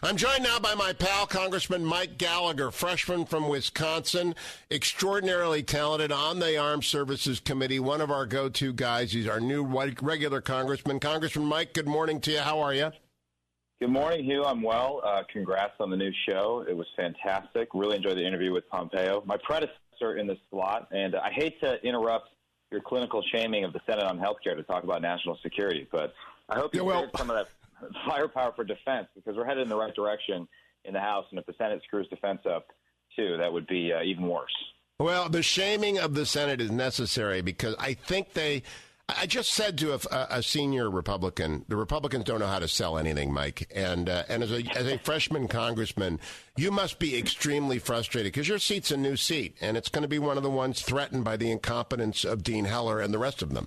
I'm joined now by my pal, Congressman Mike Gallagher, freshman from Wisconsin, extraordinarily talented on the Armed Services Committee, one of our go-to guys. He's our new regular congressman. Congressman Mike, good morning to you. How are you? Good morning, Hugh. I'm well. Congrats on the new show. It was fantastic. Really enjoyed the interview with Pompeo, my predecessor in the slot. And I hate to interrupt your clinical shaming of the Senate on healthcare to talk about national security, but I hope you heard some of that firepower for defense, because we're headed in the right direction in the House. And if the Senate screws defense up, too, that would be even worse. Well, the shaming of the Senate is necessary because I think I just said to a senior Republican, the Republicans don't know how to sell anything, Mike. And as a freshman congressman, you must be extremely frustrated because your seat's a new seat, and it's going to be one of the ones threatened by the incompetence of Dean Heller and the rest of them.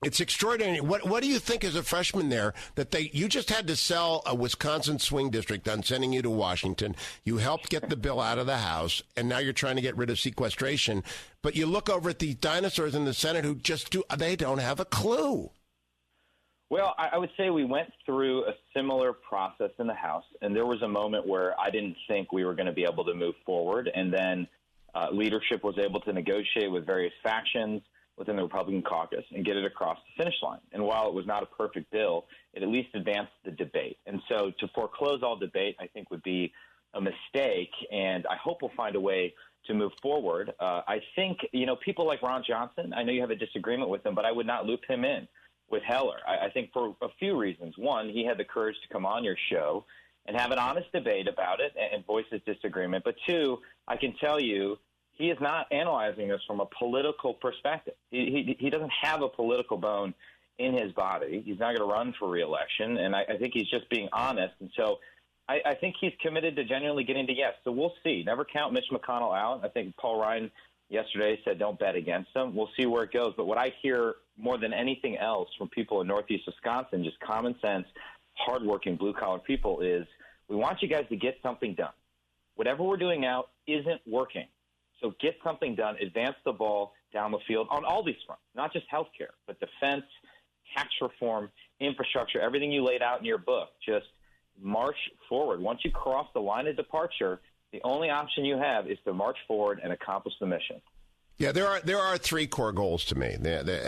It's extraordinary. What do you think as a freshman there that you just had to sell a Wisconsin swing district on sending you to Washington? You helped get the bill out of the House, and now you're trying to get rid of sequestration. But you look over at these dinosaurs in the Senate who they don't have a clue. Well, I would say we went through a similar process in the House, and there was a moment where I didn't think we were going to be able to move forward, and then leadership was able to negotiate with various factions within the Republican caucus and get it across the finish line. And while it was not a perfect bill, it at least advanced the debate. And so to foreclose all debate, I think, would be a mistake, and I hope we'll find a way to move forward. I think, people like Ron Johnson, I know you have a disagreement with him, but I would not loop him in with Heller. I think for a few reasons. One, he had the courage to come on your show and have an honest debate about it and voice his disagreement. But two, I can tell you, he is not analyzing this from a political perspective. He doesn't have a political bone in his body. He's not going to run for re-election, and I think he's just being honest. And so I think he's committed to genuinely getting to yes. So we'll see. Never count Mitch McConnell out. I think Paul Ryan yesterday said don't bet against him. We'll see where it goes. But what I hear more than anything else from people in Northeast Wisconsin, just common sense, hardworking, blue-collar people, is we want you guys to get something done. Whatever we're doing now isn't working. So get something done, advance the ball down the field on all these fronts, not just health care, but defense, tax reform, infrastructure, everything you laid out in your book. Just march forward. Once you cross the line of departure, the only option you have is to march forward and accomplish the mission. Yeah, there are three core goals to me.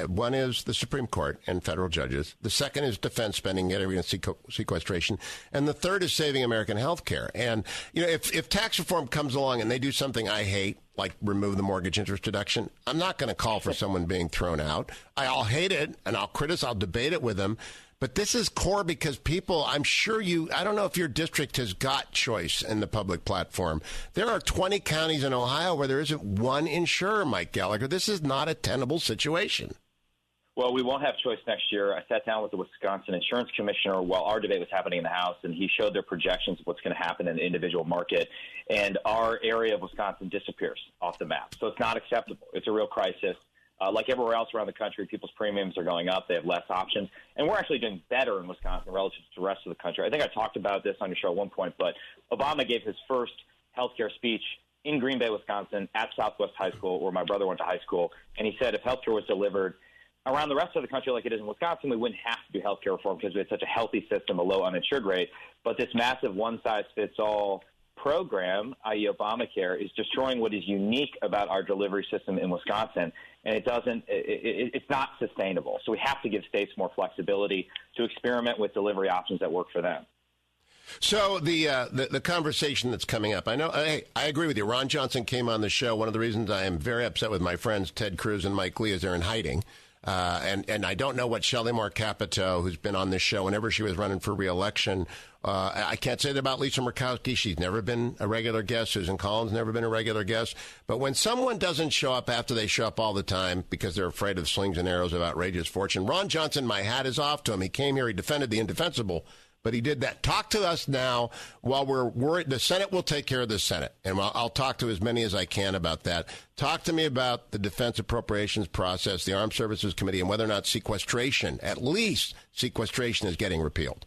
One is the Supreme Court and federal judges. The second is defense spending, getting rid of sequestration. And the third is saving American health care. And, if tax reform comes along and they do something I hate, like remove the mortgage interest deduction, I'm not going to call for someone being thrown out. I'll hate it, and I'll debate it with them. But this is core because people, I don't know if your district has got choice in the public platform. There are 20 counties in Ohio where there isn't one insurer, Mike Gallagher. This is not a tenable situation. Well, we won't have choice next year. I sat down with the Wisconsin Insurance Commissioner while our debate was happening in the House, and he showed their projections of what's going to happen in the individual market, and our area of Wisconsin disappears off the map. So it's not acceptable. It's a real crisis. Like everywhere else around the country, people's premiums are going up. They have less options. And we're actually doing better in Wisconsin relative to the rest of the country. I think I talked about this on your show at one point, but Obama gave his first healthcare speech in Green Bay, Wisconsin, at Southwest High School, where my brother went to high school. And he said if healthcare was delivered around the rest of the country like it is in Wisconsin, we wouldn't have to do healthcare reform because we had such a healthy system, a low uninsured rate. But this massive one-size-fits-all program, i.e. Obamacare, is destroying what is unique about our delivery system in Wisconsin, and it's not sustainable. So we have to give states more flexibility to experiment with delivery options that work for them. So the conversation that's coming up, I agree with you. Ron Johnson came on the show. One of the reasons I am very upset with my friends Ted Cruz and Mike Lee is they're in hiding. And I don't know what Shelley Moore Capito, who's been on this show whenever she was running for re-election. I can't say that about Lisa Murkowski. She's never been a regular guest. Susan Collins never been a regular guest. But when someone doesn't show up after they show up all the time because they're afraid of slings and arrows of outrageous fortune, Ron Johnson, my hat is off to him. He came here. He defended the indefensible. But he did that. Talk to us now while we're worried. The Senate will take care of the Senate, and I'll talk to as many as I can about that. Talk to me about the defense appropriations process, the Armed Services Committee, and whether or not sequestration, at least sequestration, is getting repealed.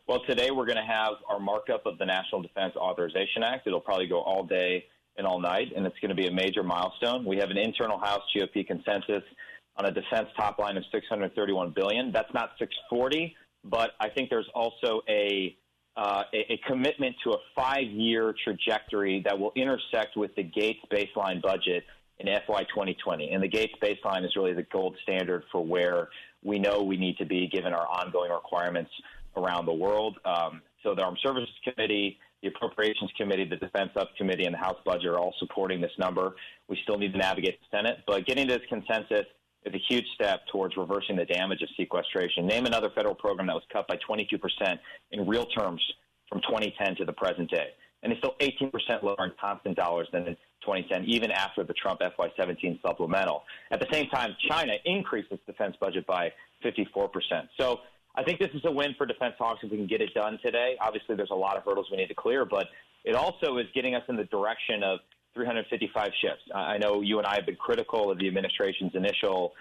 Well, today we're going to have our markup of the National Defense Authorization Act. It'll probably go all day and all night, and it's going to be a major milestone. We have an internal House GOP consensus on a defense top line of $631 billion. That's not $640. but I think there's also a commitment to a 5-year trajectory that will intersect with the Gates baseline budget in FY 2020. And the Gates baseline is really the gold standard for where we know we need to be given our ongoing requirements around the world. So the Armed Services Committee, the Appropriations Committee, the Defense Subcommittee, and the House Budget are all supporting this number. We still need to navigate the Senate, but getting to this consensus is a huge step towards reversing the damage of sequestration. Name another federal program that was cut by 22% in real terms from 2010 to the present day. And it's still 18% lower in constant dollars than in 2010, even after the Trump FY17 supplemental. At the same time, China increased its defense budget by 54%. So I think this is a win for defense hawks if we can get it done today. Obviously, there's a lot of hurdles we need to clear, but it also is getting us in the direction of 355 ships. I know you and I have been critical of the administration's initial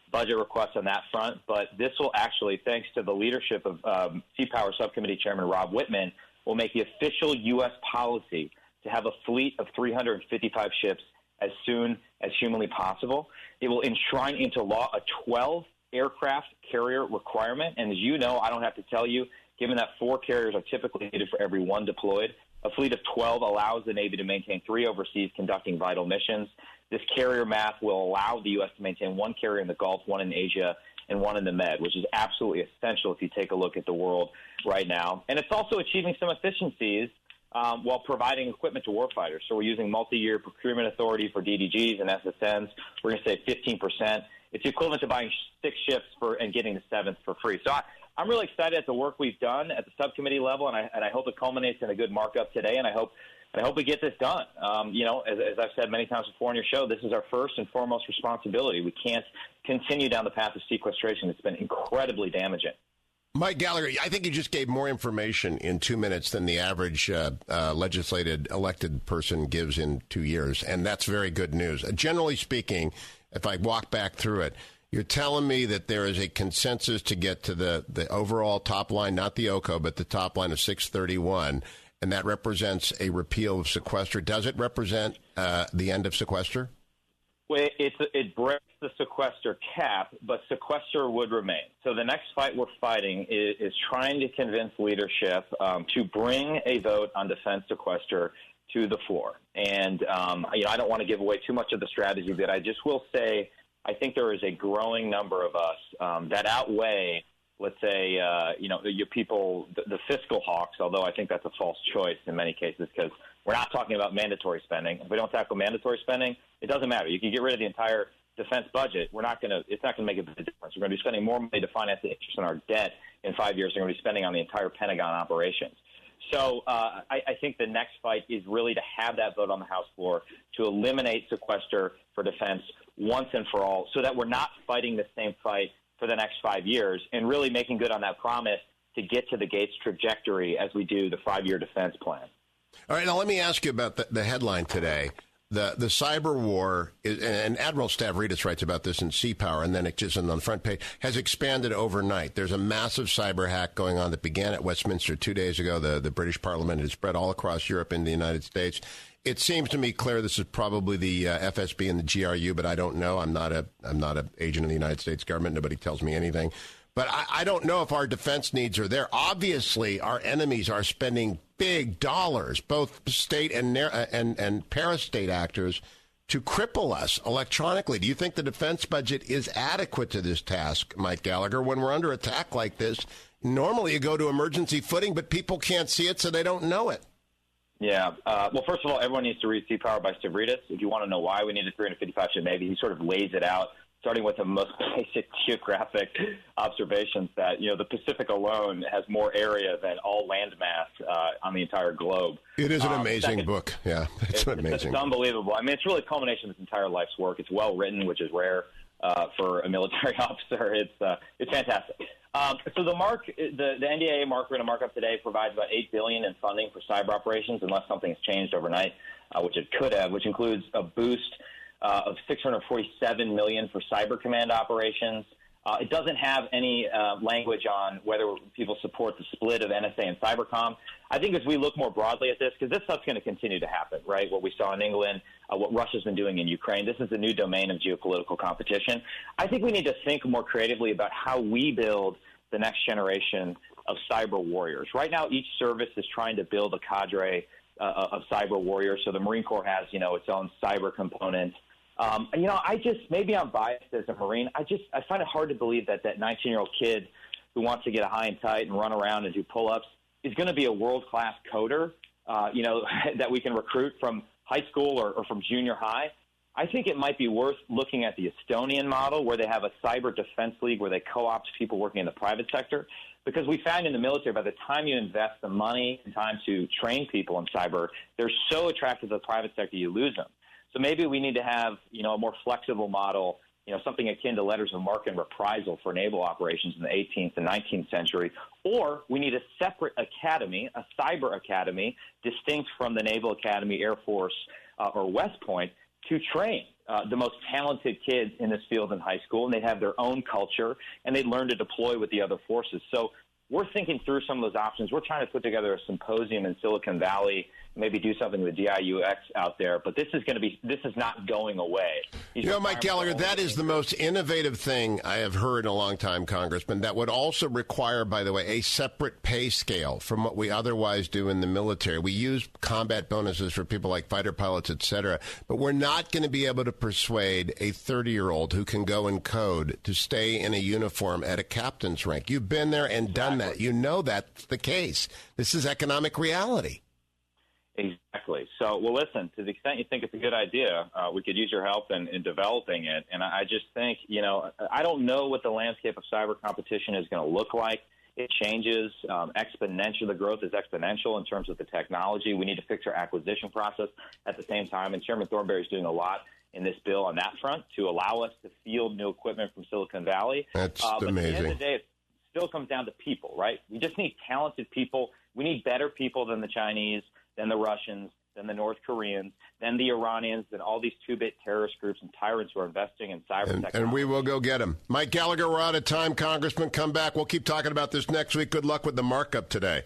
budget requests on that front, but this will actually, thanks to the leadership of Sea Power Subcommittee Chairman Rob Whitman, will make the official U.S. policy to have a fleet of 355 ships as soon as humanly possible. It will enshrine into law a 12-aircraft carrier requirement. And as you know, I don't have to tell you, given that 4 carriers are typically needed for every 1 deployed, a fleet of 12 allows the Navy to maintain 3 overseas conducting vital missions. This carrier math will allow the U.S. to maintain 1 carrier in the Gulf, 1 in Asia, and 1 in the Med, which is absolutely essential if you take a look at the world right now. And it's also achieving some efficiencies while providing equipment to warfighters. So we're using multi-year procurement authority for DDGs and SSNs. We're going to say 15%. It's equivalent to buying 6 ships and getting the 7th for free. So I'm really excited at the work we've done at the subcommittee level, and I hope it culminates in a good markup today, and I hope we get this done. As I've said many times before on your show, this is our first and foremost responsibility. We can't continue down the path of sequestration. It's been incredibly damaging. Mike Gallagher, I think you just gave more information in 2 minutes than the average legislated elected person gives in 2 years, and that's very good news. Generally speaking, if I walk back through it, you're telling me that there is a consensus to get to the overall top line, not the OCO, but the top line of 631, and that represents a repeal of sequester. Does it represent the end of sequester? Well, it breaks the sequester cap, but sequester would remain. So the next fight we're fighting is trying to convince leadership to bring a vote on defense sequester to the floor. And I don't want to give away too much of the strategy, but I just will say I think there is a growing number of us that outweigh, let's say, your people, the fiscal hawks, although I think that's a false choice in many cases because we're not talking about mandatory spending. If we don't tackle mandatory spending, it doesn't matter. You can get rid of the entire defense budget. It's not going to make a big difference. We're going to be spending more money to finance the interest on our debt in 5 years than we're going to be spending on the entire Pentagon operations. So I think the next fight is really to have that vote on the House floor to eliminate sequester for defense once and for all so that we're not fighting the same fight for the next 5 years and really making good on that promise to get to the Gates trajectory as we do the 5-year defense plan. All right, now let me ask you about the headline today. The cyber war, and Admiral Stavridis writes about this in Sea Power, and then it just on the front page, has expanded overnight. There's a massive cyber hack going on that began at Westminster 2 days ago. The British Parliament has spread all across Europe and the United States. It seems to me clear this is probably the FSB and the GRU, but I don't know. I'm not an agent of the United States government. Nobody tells me anything. But I don't know if our defense needs are there. Obviously, our enemies are spending big dollars, both state and parastate actors, to cripple us electronically. Do you think the defense budget is adequate to this task, Mike Gallagher? When we're under attack like this, normally you go to emergency footing, but people can't see it, so they don't know it. Yeah. Well, first of all, everyone needs to read Sea Power by Stavridis. If you want to know why we need a 355 ship Navy, he sort of lays it out, starting with the most basic geographic observations that, the Pacific alone has more area than all landmass on the entire globe. It is an amazing book. Yeah, it's amazing. It's unbelievable. I mean, it's really a culmination of his entire life's work. It's well written, which is rare for a military officer. It's fantastic. So the NDAA mark we're going to mark up today provides about $8 billion in funding for cyber operations, unless something has changed overnight, which it could have, which includes a boost of $647 million for cyber command operations. It doesn't have any language on whether people support the split of NSA and Cybercom. I think as we look more broadly at this, because this stuff's going to continue to happen, right? What we saw in England, what Russia's been doing in Ukraine, this is a new domain of geopolitical competition. I think we need to think more creatively about how we build the next generation of cyber warriors. Right now, each service is trying to build a cadre of cyber warriors. So the Marine Corps has, its own cyber component. Maybe I'm biased as a Marine. I find it hard to believe that 19-year-old kid who wants to get a high and tight and run around and do pull-ups is going to be a world-class coder, that we can recruit from high school or from junior high. I think it might be worth looking at the Estonian model, where they have a cyber defense league where they co-opt people working in the private sector. Because we found in the military, by the time you invest the money and time to train people in cyber, they're so attractive to the private sector, you lose them. So maybe we need to have, a more flexible model, something akin to letters of marque and reprisal for naval operations in the 18th and 19th century. Or we need a separate academy, a cyber academy, distinct from the Naval Academy, Air Force, or West Point, to train the most talented kids in this field in high school, and they'd have their own culture, and they'd learn to deploy with the other forces. So we're thinking through some of those options. We're trying to put together a symposium in Silicon Valley, maybe do something with DIUX out there, but this is not going away. Mike Gallagher, that is the most innovative thing I have heard in a long time, Congressman. That would also require, by the way, a separate pay scale from what we otherwise do in the military. We use combat bonuses for people like fighter pilots, et cetera, but we're not going to be able to persuade a 30-year-old who can go and code to stay in a uniform at a captain's rank. You've been there and done that. You know that's the case. This is economic reality. Exactly. So, well, listen, to the extent you think it's a good idea, we could use your help in developing it. And I just think, I don't know what the landscape of cyber competition is going to look like. It changes exponentially. The growth is exponential in terms of the technology. We need to fix our acquisition process at the same time. And Chairman Thornberry is doing a lot in this bill on that front to allow us to field new equipment from Silicon Valley. That's amazing. But at the end of the day, it still comes down to people, right? We just need talented people. We need better people than the Chinese, than the Russians, than the North Koreans, than the Iranians, than all these two-bit terrorist groups and tyrants who are investing in cyber technology. And we will go get them. Mike Gallagher, we're out of time. Congressman, come back. We'll keep talking about this next week. Good luck with the markup today.